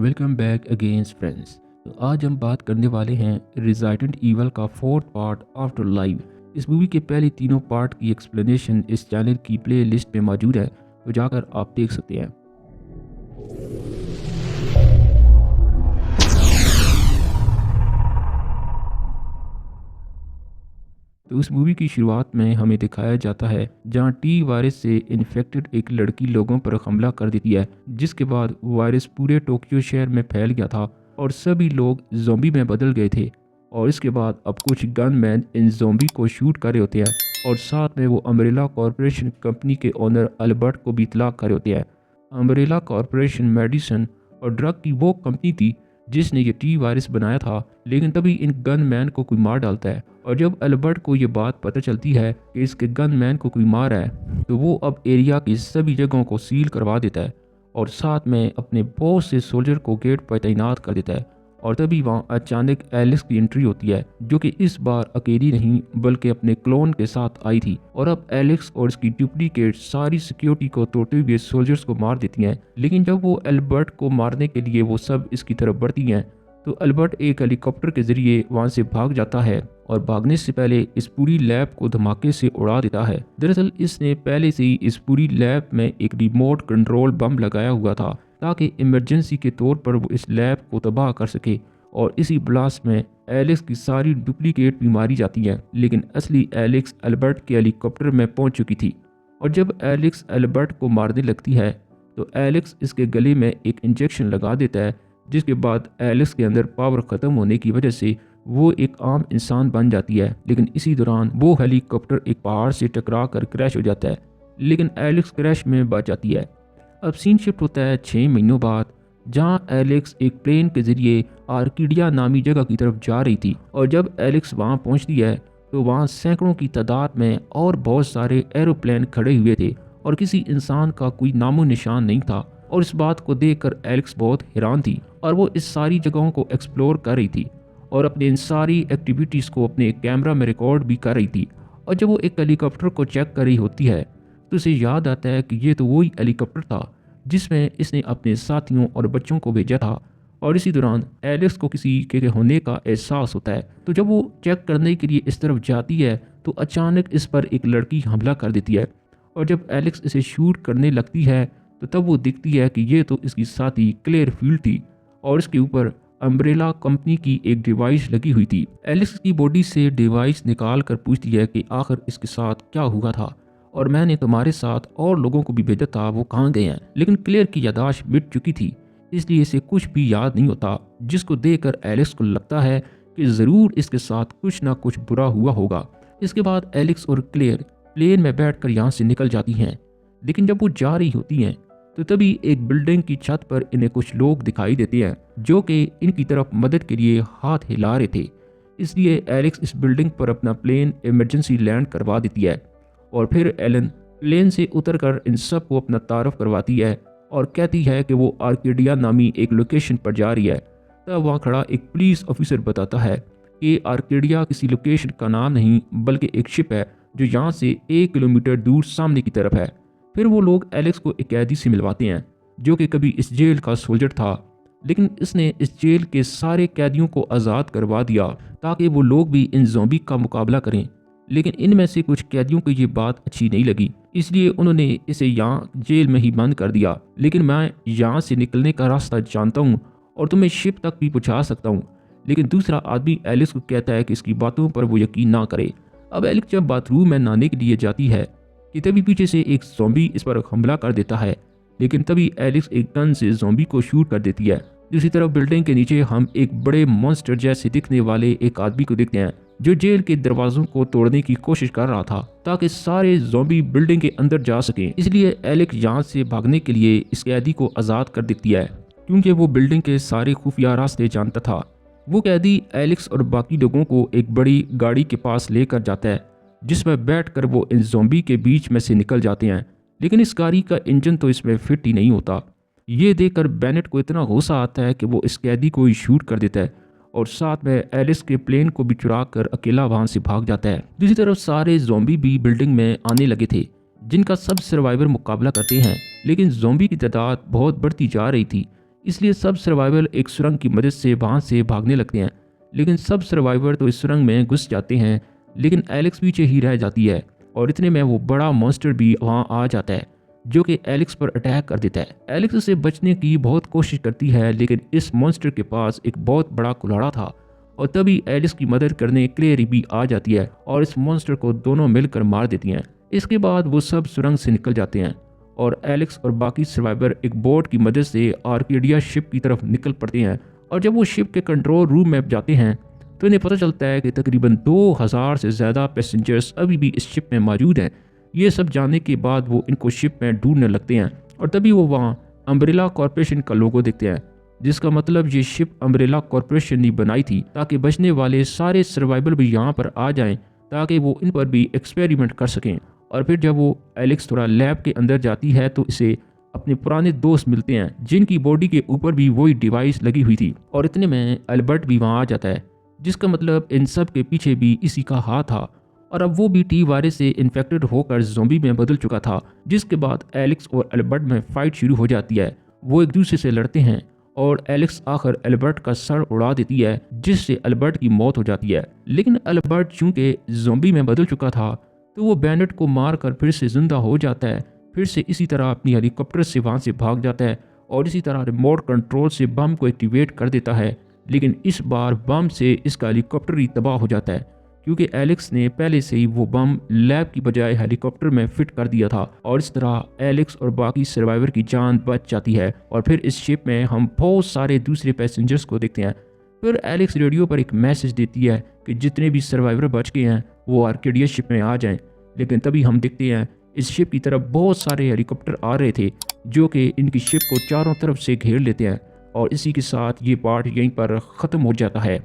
Welcome back against friends. तो आज हम बात करने वाले हैं रेजिडेंट ईवल का फोर्थ पार्ट आफ्टर लाइव। इस मूवी के पहले तीनों पार्ट की एक्सप्लेनेशन इस चैनल की प्ले लिस्ट में मौजूद है, तो जाकर आप देख सकते हैं। तो इस मूवी की शुरुआत में हमें दिखाया जाता है जहां टी वायरस से इन्फेक्टेड एक लड़की लोगों पर हमला कर देती है, जिसके बाद वायरस पूरे टोक्यो शहर में फैल गया था और सभी लोग ज़ॉम्बी में बदल गए थे। और इसके बाद अब कुछ गनमैन इन ज़ॉम्बी को शूट कर रहे होते हैं और साथ में वो अम्ब्रेला कॉरपोरेशन कंपनी के ओनर अल्बर्ट को भी इत्तला कर रहे होते हैं। अम्ब्रेला कॉरपोरेशन मेडिसिन और ड्रग की वो कंपनी थी जिसने ये टी वायरस बनाया था, लेकिन तभी इन गनमैन को कोई मार डालता है। और जब अल्बर्ट को ये बात पता चलती है कि इसके गनमैन को कोई मार है, तो वो अब एरिया की सभी जगहों को सील करवा देता है और साथ में अपने बहुत से सोल्जर को गेट पर तैनात कर देता है। और तभी वहाँ अचानक एलेक्स की एंट्री होती है, जो कि इस बार अकेली नहीं बल्कि अपने क्लोन के साथ आई थी। और अब एलेक्स और इसकी डुप्लीकेट सारी सिक्योरिटी को तोड़ते हुए सोल्जर्स को मार देती हैं। लेकिन जब वो अल्बर्ट को मारने के लिए वो सब इसकी तरफ बढ़ती हैं, तो अल्बर्ट एक हेलीकॉप्टर के जरिए वहां से भाग जाता है और भागने से पहले इस पूरी लैब को धमाके से उड़ा देता है। दरअसल इसने पहले से ही इस पूरी लैब में एक रिमोट कंट्रोल बम लगाया हुआ था ताकि इमरजेंसी के तौर पर वो इस लैब को तबाह कर सके। और इसी ब्लास्ट में एलेक्स की सारी डुप्लीकेट भी मारी जाती हैं, लेकिन असली एलेक्स अल्बर्ट के हेलीकॉप्टर में पहुंच चुकी थी। और जब एलेक्स अल्बर्ट को मारने लगती है, तो एलेक्स इसके गले में एक इंजेक्शन लगा देता है, जिसके बाद एलेक्स के अंदर पावर ख़त्म होने की वजह से वो एक आम इंसान बन जाती है। लेकिन इसी दौरान वो हेलीकॉप्टर एक पहाड़ से टकरा कर क्रैश हो जाता है, लेकिन एलेक्स क्रैश में बच जाती है। अब सीन शिफ्ट होता है 6 महीनों बाद, जहां एलेक्स एक प्लेन के जरिए आर्किडिया नामी जगह की तरफ जा रही थी। और जब एलेक्स वहां पहुंचती है, तो वहां सैकड़ों की तादाद में और बहुत सारे एरोप्लेन खड़े हुए थे और किसी इंसान का कोई नामो निशान नहीं था। और इस बात को देखकर एलेक्स बहुत हैरान थी और वो इस सारी जगहों को एक्सप्लोर कर रही थी और अपने इन सारी एक्टिविटीज़ को अपने कैमरा में रिकॉर्ड भी कर रही थी। और जब वो एक हेलीकॉप्टर को चेक कर रही होती है, तो उसे याद आता है कि ये तो वही हेलीकॉप्टर था जिसमें इसने अपने साथियों और बच्चों को भेजा था। और इसी दौरान एलेक्स को किसी के होने का एहसास होता है। तो जब वो चेक करने के लिए इस तरफ जाती है, तो अचानक इस पर एक लड़की हमला कर देती है। और जब एलेक्स इसे शूट करने लगती है, तो तब वो दिखती है कि ये तो इसकी साथी क्लेयर फील्ड थी और इसके ऊपर अम्ब्रेला कंपनी की एक डिवाइस लगी हुई थी। एलेक्स की बॉडी से डिवाइस निकाल कर पूछती है कि आखिर इसके साथ क्या हुआ था, और मैंने तुम्हारे साथ और लोगों को भी भेजा था, वो कहाँ गए हैं। लेकिन क्लेयर की याददाश्त मिट चुकी थी, इसलिए इसे कुछ भी याद नहीं होता, जिसको देखकर एलेक्स को लगता है कि ज़रूर इसके साथ कुछ ना कुछ बुरा हुआ होगा। इसके बाद एलेक्स और क्लेयर प्लेन में बैठकर यहाँ से निकल जाती हैं। लेकिन जब वो जा रही होती हैं, तो तभी एक बिल्डिंग की छत पर इन्हें कुछ लोग दिखाई देते हैं जो कि इनकी तरफ मदद के लिए हाथ हिला रहे थे। इसलिए एलेक्स इस बिल्डिंग पर अपना प्लेन इमरजेंसी लैंड करवा देती है और फिर एलन प्लेन से उतरकर इन सब को अपना तारफ़ करवाती है और कहती है कि वो आर्किडिया नामी एक लोकेशन पर जा रही है। तब वहाँ खड़ा एक पुलिस ऑफिसर बताता है कि आर्किडिया किसी लोकेशन का नाम नहीं बल्कि एक शिप है जो यहाँ से 1 किलोमीटर दूर सामने की तरफ है। फिर वो लोग एलेक्स को एक कैदी से मिलवाते हैं जो कि कभी इस जेल का सोल्जर था, लेकिन इसने इस जेल के सारे कैदियों को आज़ाद करवा दिया ताकि वो लोग भी इन ज़ॉम्बी का मुकाबला करें। लेकिन इनमें से कुछ कैदियों को ये बात अच्छी नहीं लगी, इसलिए उन्होंने इसे यहाँ जेल में ही बंद कर दिया। लेकिन मैं यहाँ से निकलने का रास्ता जानता हूँ और तुम्हें शिप तक भी पहुँचा सकता हूँ। लेकिन दूसरा आदमी एलेक्स को कहता है कि इसकी बातों पर वो यकीन ना करे। अब एलेक्स जब बाथरूम में नहाने के लिए जाती है कि तभी पीछे से एक ज़ॉम्बी इस पर हमला कर देता है, लेकिन तभी एलेक्स एक गन से ज़ॉम्बी को शूट कर देती है। दूसरी तरफ बिल्डिंग के नीचे हम एक बड़े मॉन्स्टर जैसे दिखने वाले एक आदमी को देखते हैं जो जेल के दरवाजों को तोड़ने की कोशिश कर रहा था ताकि सारे ज़ॉम्बी बिल्डिंग के अंदर जा सकें। इसलिए एलेक्स यहाँ से भागने के लिए इस कैदी को आज़ाद कर देती है, क्योंकि वो बिल्डिंग के सारे खुफिया रास्ते जानता था। वो कैदी एलेक्स और बाकी लोगों को एक बड़ी गाड़ी के पास लेकर जाता है, जिसमें बैठकर वो इन ज़ॉम्बी के बीच में से निकल जाते हैं। लेकिन इस गाड़ी का इंजन तो इसमें फिट ही नहीं होता। ये देखकर बेनेट को इतना गुस्सा आता है कि वो इस कैदी को ही शूट कर देता है और साथ में एलिस के प्लेन को भी चुरा कर अकेला वहां से भाग जाता है। दूसरी तरफ सारे ज़ॉम्बी भी बिल्डिंग में आने लगे थे, जिनका सब सर्वाइवर मुकाबला करते हैं। लेकिन ज़ॉम्बी की तादाद बहुत बढ़ती जा रही थी, इसलिए सब सर्वाइवर एक सुरंग की मदद से वहाँ से भागने लगते हैं। लेकिन सब सर्वाइवर तो इस सुरंग में घुस जाते हैं, लेकिन एलेक्स पीछे ही रह जाती है और इतने में वो बड़ा मॉन्स्टर भी वहाँ आ जाता है जो कि एलेक्स पर अटैक कर देता है। एलेक्स उसे बचने की बहुत कोशिश करती है, लेकिन इस मॉन्स्टर के पास एक बहुत बड़ा कुल्हाड़ा था और तभी एलिस की मदद करने क्लेरी भी आ जाती है और इस मॉन्स्टर को दोनों मिलकर मार देती हैं। इसके बाद वो सब सुरंग से निकल जाते हैं और एलेक्स और बाकी सर्वाइवर एक बोट की मदद से आर्केडिया शिप की तरफ निकल पड़ते हैं। और जब वो शिप के कंट्रोल रूम में जाते हैं तो इन्हें पता चलता है कि तकरीबन 2000 से ज़्यादा पैसेंजर्स अभी भी इस शिप में मौजूद हैं। ये सब जानने के बाद वो इनको शिप में ढूंढने लगते हैं और तभी वो वहाँ अम्ब्रेला कॉरपोरेशन का लोगो देखते हैं, जिसका मतलब ये शिप अम्ब्रेला कॉरपोरेशन ने बनाई थी ताकि बचने वाले सारे सर्वाइवर भी यहाँ पर आ जाएं ताकि वो इन पर भी एक्सपेरिमेंट कर सकें। और फिर जब वो एलेक्स थोड़ा लैब के अंदर जाती है तो इसे अपने पुराने दोस्त मिलते हैं जिनकी बॉडी के ऊपर भी वही डिवाइस लगी हुई थी। और इतने में अल्बर्ट भी वहाँ आ जाता है, जिसका मतलब इन सब के पीछे भी इसी का हाथ था और अब वो भी टी वायरस से इन्फेक्टेड होकर ज़ॉम्बी में बदल चुका था। जिसके बाद एलेक्स और अल्बर्ट में फाइट शुरू हो जाती है। वो एक दूसरे से लड़ते हैं और एलेक्स आखिर अल्बर्ट का सर उड़ा देती है, जिससे अल्बर्ट की मौत हो जाती है। लेकिन अल्बर्ट चूंकि ज़ॉम्बी में बदल चुका था तो वो बैनट को मारकर फिर से जिंदा हो जाता है। फिर से इसी तरह अपनी हेलीकॉप्टर से वहाँ से भाग जाता है और इसी तरह रिमोट कंट्रोल से बम को एक्टिवेट कर देता है। लेकिन इस बार बम से इसका हेलीकॉप्टर ही तबाह हो जाता है, क्योंकि एलेक्स ने पहले से ही वो बम लैब की बजाय हेलीकॉप्टर में फिट कर दिया था। और इस तरह एलेक्स और बाकी सर्वाइवर की जान बच जाती है। और फिर इस शिप में हम बहुत सारे दूसरे पैसेंजर्स को देखते हैं। फिर एलेक्स रेडियो पर एक मैसेज देती है कि जितने भी सर्वाइवर बच गए हैं वो आर्केडिया शिप में आ जाएं। लेकिन तभी हम देखते हैं इस शिप की तरफ बहुत सारे हेलीकॉप्टर आ रहे थे जो कि इनकी शिप को चारों तरफ से घेर लेते हैं। और इसी के साथ ये पार्ट यहीं पर ख़त्म हो जाता है।